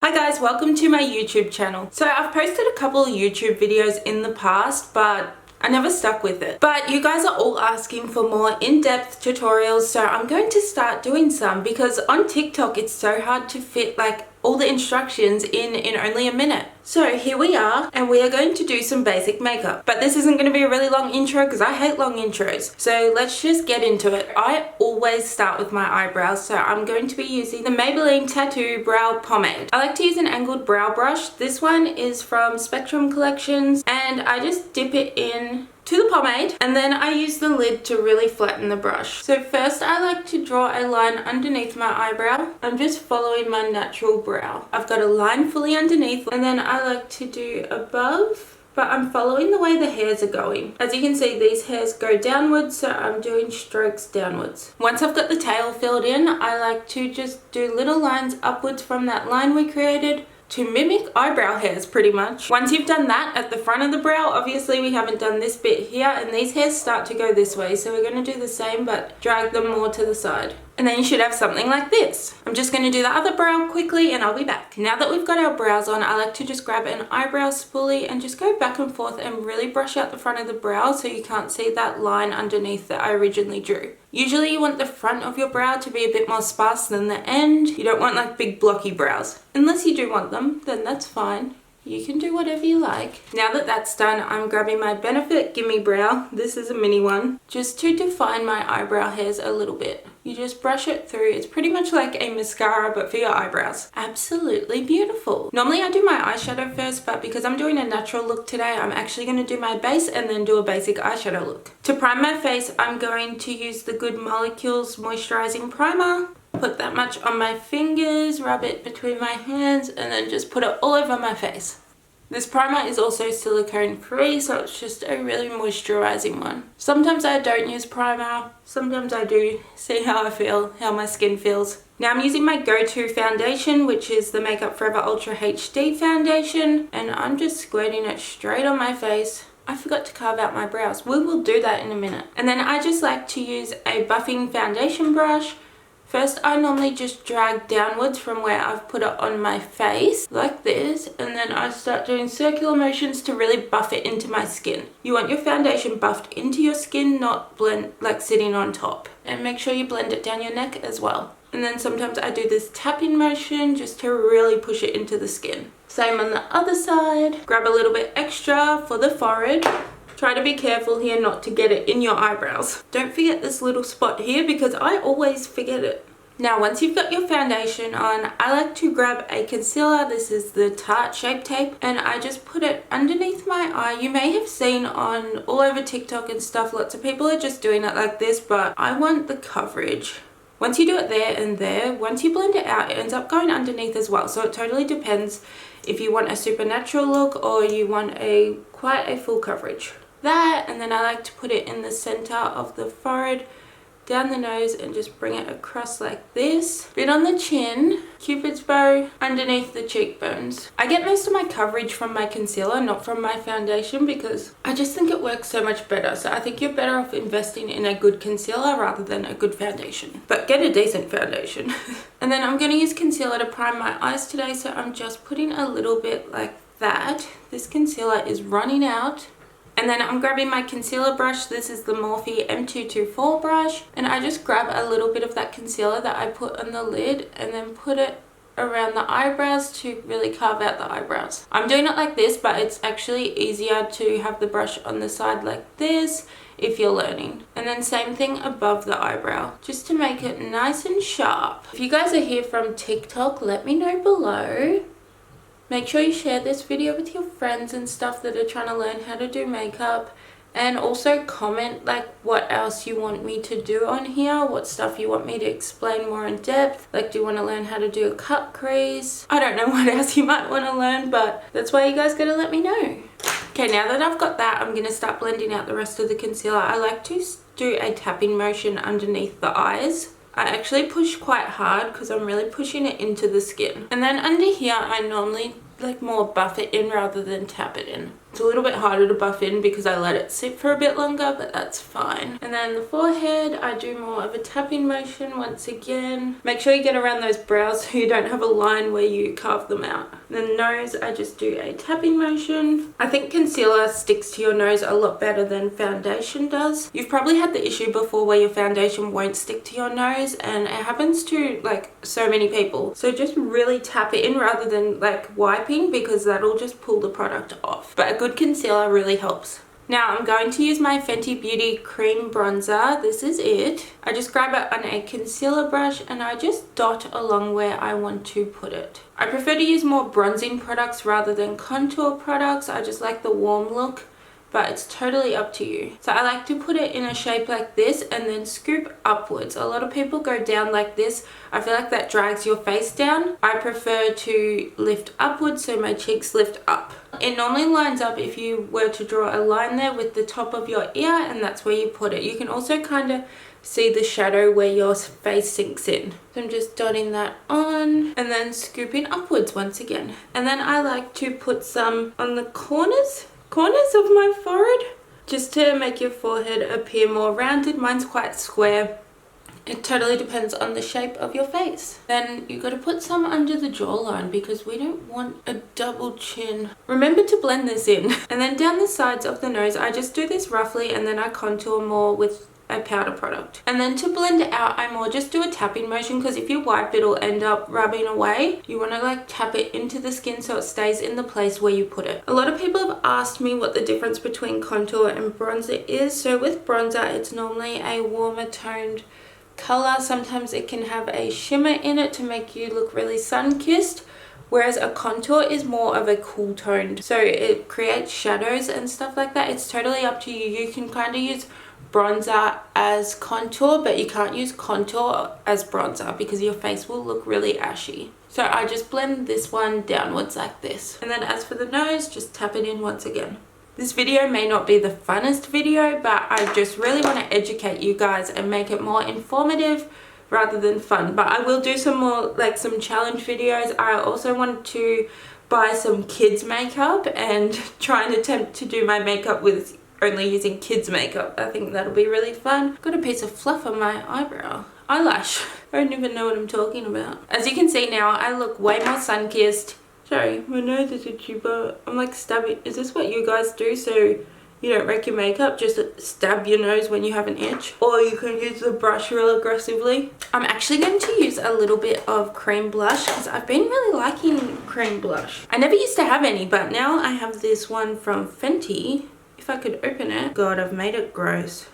Hi guys, welcome to my YouTube channel. So I've posted a couple of YouTube videos in the past, but I never stuck with it. But you guys are all asking for more in-depth tutorials, so I'm going to start doing some because on TikTok it's so hard to fit like all the instructions in only a minute. So here we are, and we are going to do some basic makeup. But this isn't going to be a really long intro because I hate long intros. So let's just get into it. I always start with my eyebrows, so I'm going to be using the Maybelline Tattoo Brow Pomade. I like to use an angled brow brush. This one is from Spectrum Collections, and I just dip it in to the pomade, and then I use the lid to really flatten the brush. So first I like to draw a line underneath my eyebrow. I'm just following my natural brow. I've got a line fully underneath, and then I like to do above, but I'm following the way the hairs are going. As you can see, these hairs go downwards, so I'm doing strokes downwards. Once I've got the tail filled in, I like to just do little lines upwards from that line we created to mimic eyebrow hairs pretty much. Once you've done that at the front of the brow, obviously we haven't done this bit here, and these hairs start to go this way, so we're going to do the same but drag them more to the side. And then you should have something like this. I'm just going to do the other brow quickly and I'll be back. Now that we've got our brows on, I like to just grab an eyebrow spoolie and just go back and forth and really brush out the front of the brow so you can't see that line underneath that I originally drew. Usually you want the front of your brow to be a bit more sparse than the end. You don't want like big blocky brows. Unless you do want them, then that's fine. You can do whatever you like. Now that that's done, I'm grabbing my Benefit Gimme Brow. This is a mini one, just to define my eyebrow hairs a little bit. You just brush it through. It's pretty much like a mascara, but for your eyebrows. Absolutely beautiful. Normally I do my eyeshadow first, but because I'm doing a natural look today, I'm actually going to do my base and then do a basic eyeshadow look. To prime my face, I'm going to use the Good Molecules Moisturizing Primer. Put that much on my fingers, rub it between my hands, and then just put it all over my face. This primer is also silicone free, so it's just a really moisturizing one. Sometimes I don't use primer, sometimes I do. See how I feel, how my skin feels. Now I'm using my go-to foundation, which is the Makeup Forever Ultra HD foundation, and I'm just squirting it straight on my face. I forgot to carve out my brows. We will do that in a minute. And then I just like to use a buffing foundation brush. First, I normally just drag downwards from where I've put it on my face, like this, and then I start doing circular motions to really buff it into my skin. You want your foundation buffed into your skin, not blend like sitting on top. And make sure you blend it down your neck as well. And then sometimes I do this tapping motion just to really push it into the skin. Same on the other side. Grab a little bit extra for the forehead. Try to be careful here not to get it in your eyebrows. Don't forget this little spot here because I always forget it. Now once you've got your foundation on, I like to grab a concealer. This is the Tarte Shape Tape, and I just put it underneath my eye. You may have seen on all over TikTok and stuff, lots of people are just doing it like this, but I want the coverage. Once you do it there and there, once you blend it out, it ends up going underneath as well. So it totally depends if you want a supernatural look or you want quite a full coverage. That, and then I like to put it in the center of the forehead, down the nose, and just bring it across like this. Bit on the chin, Cupid's bow, underneath the cheekbones. I get most of my coverage from my concealer, not from my foundation, because I just think it works so much better. So I think you're better off investing in a good concealer rather than a good foundation. But get a decent foundation. And then I'm going to use concealer to prime my eyes today, so I'm just putting a little bit like that. This concealer is running out. And then I'm grabbing my concealer brush. This is the Morphe M224 brush. And I just grab a little bit of that concealer that I put on the lid and then put it around the eyebrows to really carve out the eyebrows. I'm doing it like this, but it's actually easier to have the brush on the side like this if you're learning. And then same thing above the eyebrow, just to make it nice and sharp. If you guys are here from TikTok, let me know below. Make sure you share this video with your friends and stuff that are trying to learn how to do makeup. And also comment like what else you want me to do on here, what stuff you want me to explain more in depth. Like, do you want to learn how to do a cut crease? I don't know what else you might want to learn, but that's why you guys gotta let me know. Okay, now that I've got that, I'm gonna start blending out the rest of the concealer. I like to do a tapping motion underneath the eyes. I actually push quite hard because I'm really pushing it into the skin. And then under here, I normally like more buff it in rather than tap it in. It's a little bit harder to buff in because I let it sit for a bit longer, but that's fine. And then the forehead, I do more of a tapping motion once again. Make sure you get around those brows so you don't have a line where you carve them out. The nose, I just do a tapping motion. I think concealer sticks to your nose a lot better than foundation does. You've probably had the issue before where your foundation won't stick to your nose, and it happens to like so many people. So just really tap it in rather than like wiping, because that'll just pull the product off. But a good concealer really helps. Now I'm going to use my Fenty Beauty cream bronzer. This is it. I just grab it on a concealer brush and I just dot along where I want to put it. I prefer to use more bronzing products rather than contour products. I just like the warm look, but it's totally up to you. So I like to put it in a shape like this and then scoop upwards. A lot of people go down like this. I feel like that drags your face down. I prefer to lift upwards so my cheeks lift up. It normally lines up if you were to draw a line there with the top of your ear, and that's where you put it. You can also kind of see the shadow where your face sinks in. So I'm just dotting that on and then scooping upwards once again. And then I like to put some on the corners of my forehead, just to make your forehead appear more rounded. Mine's quite square. It totally depends on the shape of your face. Then you got to put some under the jawline because we don't want a double chin. Remember to blend this in. And then down the sides of the nose, I just do this roughly and then I contour more with a powder product. And then to blend it out, I more just do a tapping motion, because if you wipe it'll end up rubbing away. You want to like tap it into the skin so it stays in the place where you put it. A lot of people have asked me what the difference between contour and bronzer is. So with bronzer, it's normally a warmer toned color. Sometimes it can have a shimmer in it to make you look really sun-kissed, whereas a contour is more of a cool toned, so it creates shadows and stuff like that. It's totally up to you. You can kind of use bronzer as contour, but you can't use contour as bronzer because your face will look really ashy. So I just blend this one downwards like this. And then as for the nose, just tap it in once again. This video may not be the funnest video, but I just really want to educate you guys and make it more informative rather than fun. But I will do some more, like some challenge videos. I also want to buy some kids makeup and try and attempt to do my makeup with only using kids makeup. I think that'll be really fun. Got a piece of fluff on my eyelash. I don't even know what I'm talking about. As you can see now, I look way more sun-kissed. Sorry, my nose is itchy, but I'm like stabbing. Is this what you guys do so you don't wreck your makeup? Just stab your nose when you have an itch? Or you can use the brush real aggressively. I'm actually going to use a little bit of cream blush because I've been really liking cream blush. I never used to have any, but now I have this one from Fenty. If I could open it. God, I've made it gross.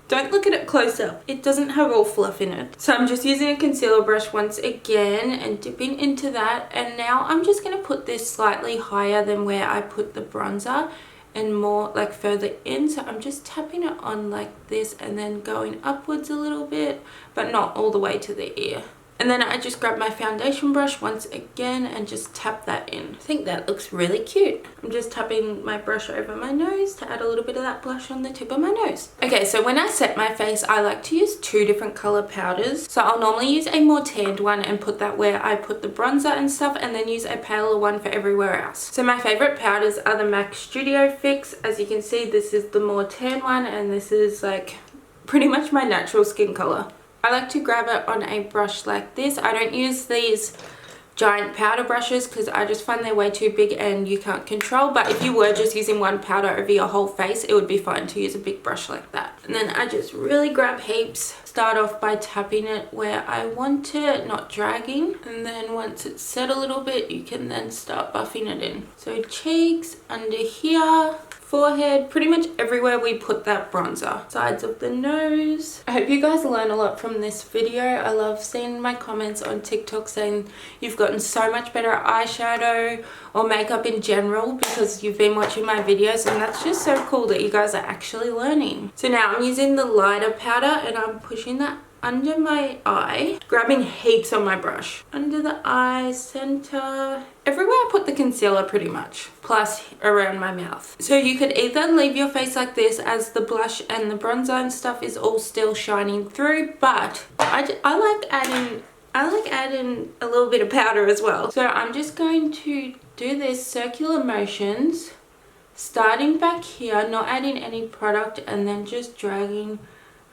Don't look at it close up. It doesn't have all fluff in it. So I'm just using a concealer brush once again and dipping into that. And now I'm just going to put this slightly higher than where I put the bronzer and more like further in. So I'm just tapping it on like this and then going upwards a little bit, but not all the way to the ear. And then I just grab my foundation brush once again and just tap that in. I think that looks really cute. I'm just tapping my brush over my nose to add a little bit of that blush on the tip of my nose. Okay, so when I set my face, I like to use two different color powders. So I'll normally use a more tanned one and put that where I put the bronzer and stuff, and then use a paler one for everywhere else. So my favorite powders are the MAC Studio Fix. As you can see, this is the more tan one, and this is like pretty much my natural skin color. I like to grab it on a brush like this. I don't use these giant powder brushes because I just find they're way too big and you can't control. But if you were just using one powder over your whole face, it would be fine to use a big brush like that. And then I just really grab heaps. Start off by tapping it where I want it, not dragging. And then once it's set a little bit, you can then start buffing it in. So cheeks, under here, forehead, pretty much everywhere we put that bronzer. Sides of the nose. I hope you guys learn a lot from this video. I love seeing my comments on TikTok saying you've gotten so much better at eyeshadow or makeup in general because you've been watching my videos, and that's just so cool that you guys are actually learning. So now I'm using the lighter powder and I'm pushing that under my eye, grabbing heaps on my brush. Under the eye, center, everywhere I put the concealer pretty much, plus around my mouth. So you could either leave your face like this as the blush and the bronzer and stuff is all still shining through, but I like adding a little bit of powder as well. So I'm just going to do this circular motions starting back here, not adding any product, and then just dragging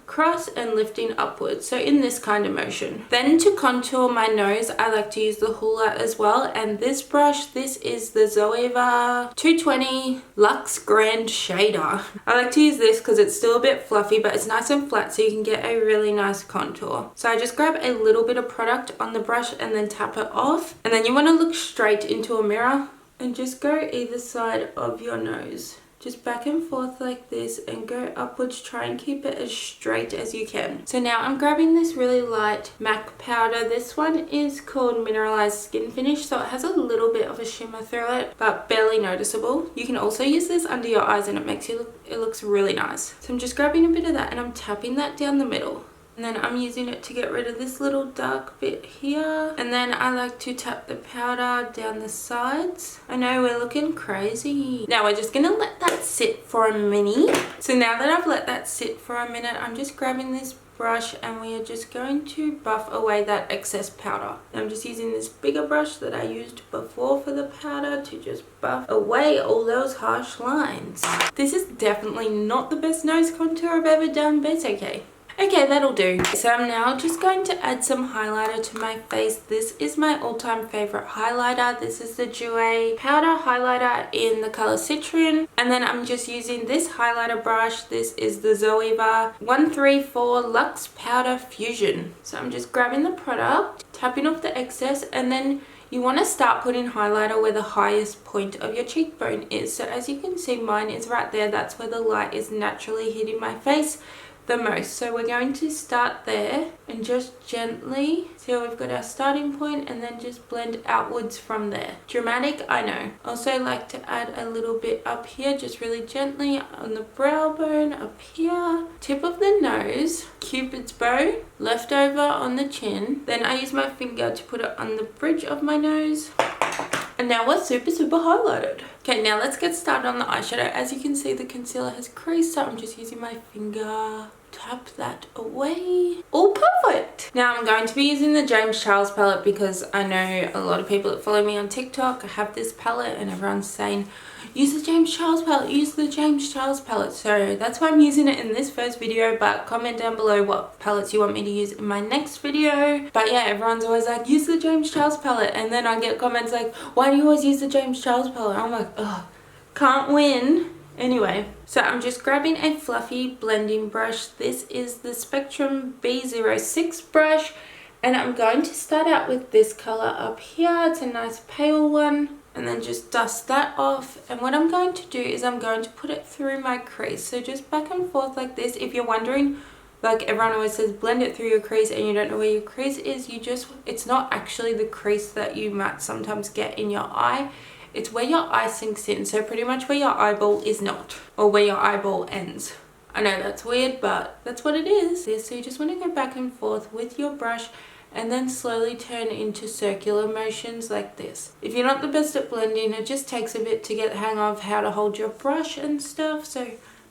across and lifting upwards, so in this kind of motion. Then to contour my nose, I like to use the Hoola as well, and this brush, this is the Jouer 220 Luxe Grand Shader. I like to use this because it's still a bit fluffy, but it's nice and flat, so you can get a really nice contour. So I just grab a little bit of product on the brush and then tap it off, and then you want to look straight into a mirror and just go either side of your nose. Just back and forth like this and go upwards. Try and keep it as straight as you can. So now I'm grabbing this really light MAC powder. This one is called Mineralized Skin Finish, so it has a little bit of a shimmer through it, but barely noticeable. You can also use this under your eyes and it looks really nice. So I'm just grabbing a bit of that and I'm tapping that down the middle. And then I'm using it to get rid of this little dark bit here. And then I like to tap the powder down the sides. I know we're looking crazy. Now we're just going to let that sit for a minute. So now that I've let that sit for a minute, I'm just grabbing this brush and we are just going to buff away that excess powder. I'm just using this bigger brush that I used before for the powder to just buff away all those harsh lines. This is definitely not the best nose contour I've ever done, but it's okay. Okay, that'll do. So I'm now just going to add some highlighter to my face. This is my all-time favorite highlighter. This is the Jouer powder highlighter in the color Citrine. And then I'm just using this highlighter brush. This is the Jouer 134 Luxe Powder Fusion. So I'm just grabbing the product, tapping off the excess, and then you want to start putting highlighter where the highest point of your cheekbone is. So as you can see, mine is right there. That's where the light is naturally hitting my face the most. So we're going to start there and just gently see how we've got our starting point, and then just blend outwards from there. Dramatic, I know. Also like to add a little bit up here, just really gently on the brow bone, up here, tip of the nose, cupid's bow, left over on the chin. Then I use my finger to put it on the bridge of my nose. And now we're super highlighted. Okay, now let's get started on the eyeshadow. As you can see, the concealer has creased, so I'm just using my finger. Tap that away. All perfect. Now I'm going to be using the James Charles palette because I know a lot of people that follow me on TikTok have this palette and everyone's saying, use the James Charles palette, use the James Charles palette. So that's why I'm using it in this first video, but comment down below what palettes you want me to use in my next video. But yeah, everyone's always like, use the James Charles palette, and then I get comments like, why do you always use the James Charles palette? I'm like, ugh, can't win. Anyway, so I'm just grabbing a fluffy blending brush. This is the Spectrum B06 brush, and I'm going to start out with this color up here. It's a nice pale one. And then just dust that off, and what I'm going to do is I'm going to put it through my crease, so just back and forth like this. If you're wondering, like everyone always says, blend it through your crease, and you don't know where your crease is, it's not actually the crease that you might sometimes get in your eye, it's where your eye sinks in, so pretty much where your eyeball is not, or where your eyeball ends. I know that's weird, but that's what it is. So you just want to go back and forth with your brush, and then slowly turn into circular motions like this. If you're not the best at blending, it just takes a bit to get the hang of how to hold your brush and stuff,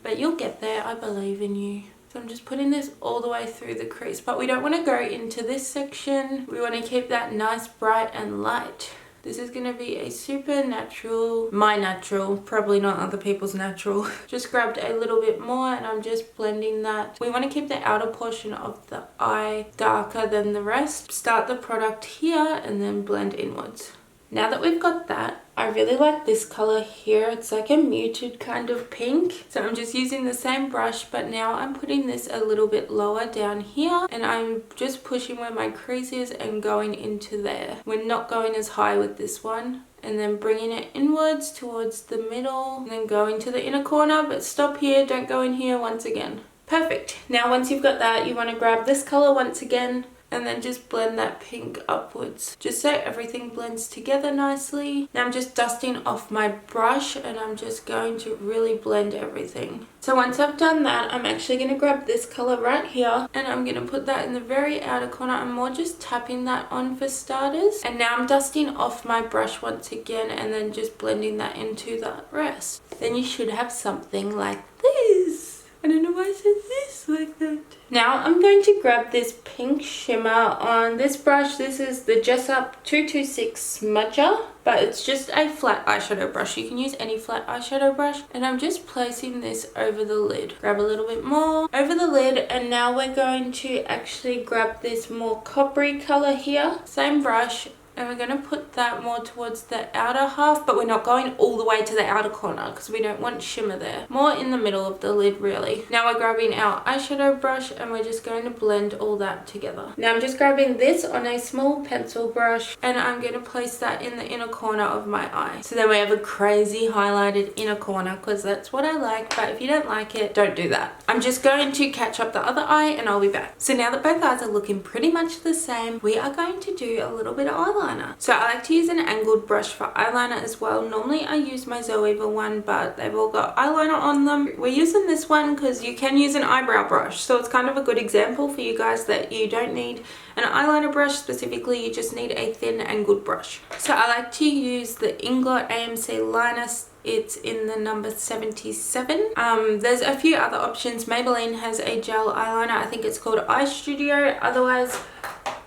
but you'll get there, I believe in you. So I'm just putting this all the way through the crease, but we don't want to go into this section. We want to keep that nice, bright and light. This is going to be a super natural, my natural, probably not other people's natural. Just grabbed a little bit more and I'm just blending that. We want to keep the outer portion of the eye darker than the rest. Start the product here and then blend inwards. Now that we've got that, I really like this color here. It's like a muted kind of pink. So I'm just using the same brush, but now I'm putting this a little bit lower down here, and I'm just pushing where my crease is and going into there. We're not going as high with this one. And then bringing it inwards towards the middle, and then going to the inner corner, but stop here, don't go in here once again. Perfect. Now once you've got that, you want to grab this color once again, and then just blend that pink upwards, just so everything blends together nicely. Now I'm just dusting off my brush, and I'm just going to really blend everything. So once I've done that, I'm actually going to grab this color right here, and I'm going to put that in the very outer corner. I'm more just tapping that on for starters. And now I'm dusting off my brush once again, and then just blending that into the rest. Then you should have something like this. I don't know why I said this like that. Now I'm going to grab this pink shimmer on this brush. This is the Jessup 226 Smudger, but it's just a flat eyeshadow brush. You can use any flat eyeshadow brush. And I'm just placing this over the lid. Grab a little bit more over the lid, and now we're going to actually grab this more coppery color here. Same brush. And we're going to put that more towards the outer half, but we're not going all the way to the outer corner because we don't want shimmer there. More in the middle of the lid, really. Now we're grabbing our eyeshadow brush and we're just going to blend all that together. Now I'm just grabbing this on a small pencil brush and I'm going to place that in the inner corner of my eye. So then we have a crazy highlighted inner corner because that's what I like, but if you don't like it, don't do that. I'm just going to catch up the other eye and I'll be back. So now that both eyes are looking pretty much the same, we are going to do a little bit of eyeliner. So I like to use an angled brush for eyeliner as well. Normally I use my Zoeva one, but they've all got eyeliner on them. We're using this one because you can use an eyebrow brush. So it's kind of a good example for you guys that you don't need an eyeliner brush specifically, you just need a thin angled brush. So I like to use the Inglot AMC liner. It's in the number 77. There's a few other options. Maybelline has a gel eyeliner. I think it's called Eye Studio. Otherwise,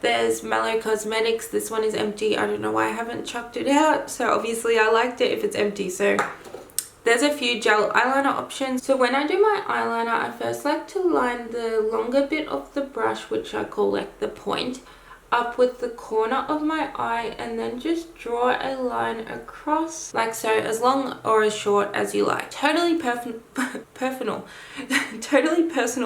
there's Mallow Cosmetics. This one is empty. I don't know why I haven't chucked it out. So obviously I liked it if it's empty. So there's a few gel eyeliner options. So when I do my eyeliner, I first like to line the longer bit of the brush, which I call like the point, up with the corner of my eye and then just draw a line across like so, as long or as short as you like. Totally personal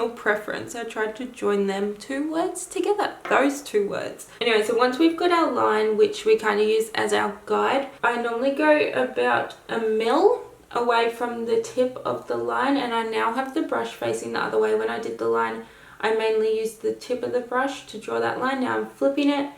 preference. I tried to join them two words together, those two words. Anyway, so once we've got our line, which we kind of use as our guide, I normally go about a mil away from the tip of the line, and I now have the brush facing the other way. When I did the line, I mainly used the tip of the brush to draw that line. Now I'm flipping it,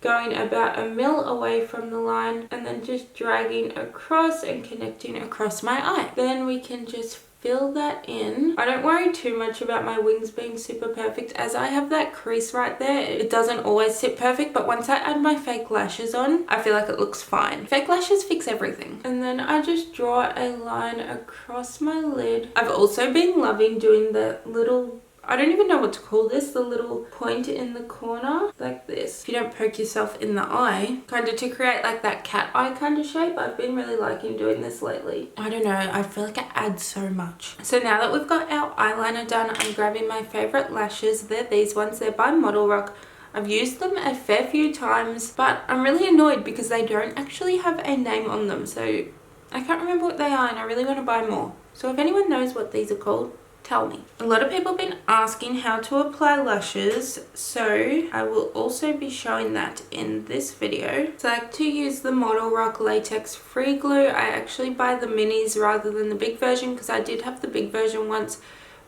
going about a mil away from the line, and then just dragging across and connecting across my eye. Then we can just fill that in. I don't worry too much about my wings being super perfect, as I have that crease right there. It doesn't always sit perfect, but once I add my fake lashes on, I feel like it looks fine. Fake lashes fix everything. And then I just draw a line across my lid. I've also been loving doing the little, I don't even know what to call this, the little point in the corner like this. If you don't poke yourself in the eye, kind of to create like that cat eye kind of shape. I've been really liking doing this lately. I don't know, I feel like it adds so much. So now that we've got our eyeliner done, I'm grabbing my favorite lashes. They're these ones. They're by Modelrock. I've used them a fair few times, but I'm really annoyed because they don't actually have a name on them. So I can't remember what they are and I really want to buy more. So if anyone knows what these are called, tell me. A lot of people have been asking how to apply lashes, so I will also be showing that in this video. So I like to use the Modelrock Latex Free Glue. I actually buy the minis rather than the big version because I did have the big version once,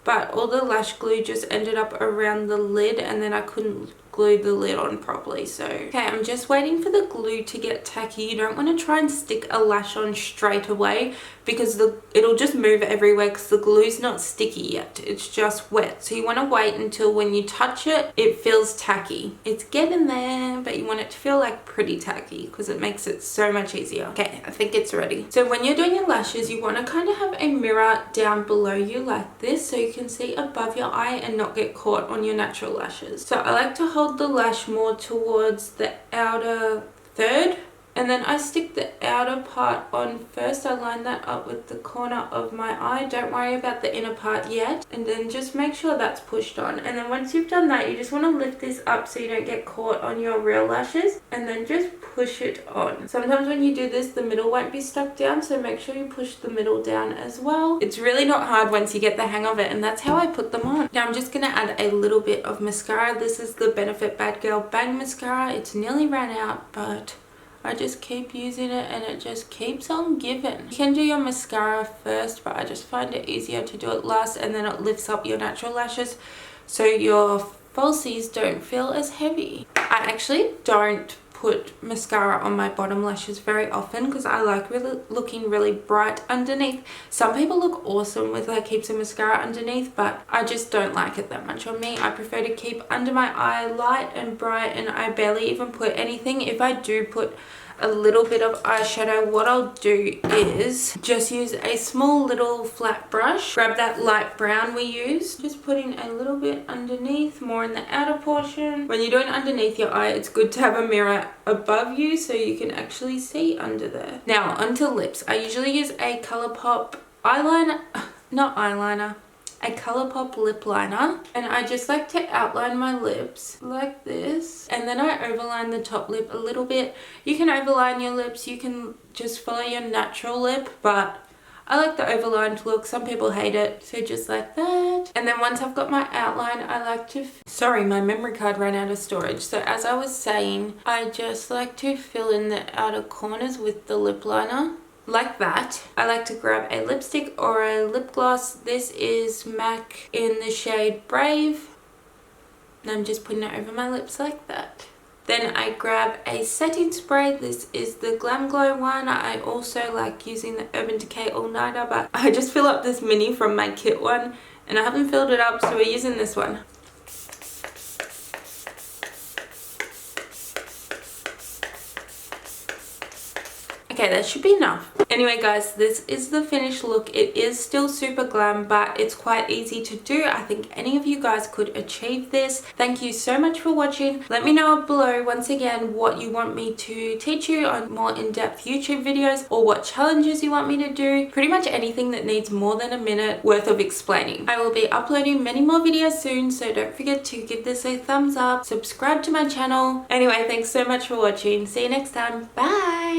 but all the lash glue just ended up around the lid and then I couldn't glue the lid on properly. So okay, I'm just waiting for the glue to get tacky. You don't want to try and stick a lash on straight away because it'll just move everywhere because the glue's not sticky yet, it's just wet. So you want to wait until when you touch it, it feels tacky. It's getting there, but you want it to feel like pretty tacky because it makes it so much easier. Okay, I think it's ready. So when you're doing your lashes, you want to kind of have a mirror down below you like this so you can see above your eye and not get caught on your natural lashes. So I like to hold the lash more towards the outer third, and then I stick the outer part on first. I line that up with the corner of my eye. Don't worry about the inner part yet, and then just make sure that's pushed on. And then once you've done that, you just want to lift this up so you don't get caught on your real lashes, and then just push it on. Sometimes when you do this, the middle won't be stuck down, so make sure you push the middle down as well. It's really not hard once you get the hang of it, and that's how I put them on. Now I'm just going to add a little bit of mascara. This is the Benefit Bad Girl Bang Mascara. It's nearly ran out, but I just keep using it and it just keeps on giving. You can do your mascara first, but I just find it easier to do it last, and then it lifts up your natural lashes so your falsies don't feel as heavy. I actually don't put mascara on my bottom lashes very often because I like looking really bright underneath. Some people look awesome with like heaps of mascara underneath, but I just don't like it that much on me. I prefer to keep under my eye light and bright, and I barely even put anything. If I do put a little bit of eyeshadow, what I'll do is just use a small little flat brush, grab that light brown we used, just putting a little bit underneath, more in the outer portion. When you're doing underneath your eye, it's good to have a mirror above you so you can actually see under there. Now onto lips. I usually use a Colourpop eyeliner, not eyeliner, a Colourpop lip liner, and I just like to outline my lips like this, and then I overline the top lip a little bit. You can overline your lips, you can just follow your natural lip, but I like the overlined look. Some people hate it, so just like that. And then once I've got my outline, I like to sorry, my memory card ran out of storage. So as I was saying, I just like to fill in the outer corners with the lip liner like that. I like to grab a lipstick or a lip gloss. This is MAC in the shade Brave, and I'm just putting it over my lips like that. Then I grab a setting spray. This is the Glam Glow one. I also like using the Urban Decay All Nighter, but I just fill up this mini from my kit one and I haven't filled it up, so we're using this one. Okay, that should be enough. Anyway guys, this is the finished look. It is still super glam, but it's quite easy to do. I think any of you guys could achieve this. Thank you so much for watching. Let me know below once again what you want me to teach you on more in-depth YouTube videos, or what challenges you want me to do. Pretty much anything that needs more than a minute worth of explaining. I will be uploading many more videos soon, so don't forget to give this a thumbs up, subscribe to my channel. Anyway, thanks so much for watching. See you next time. Bye!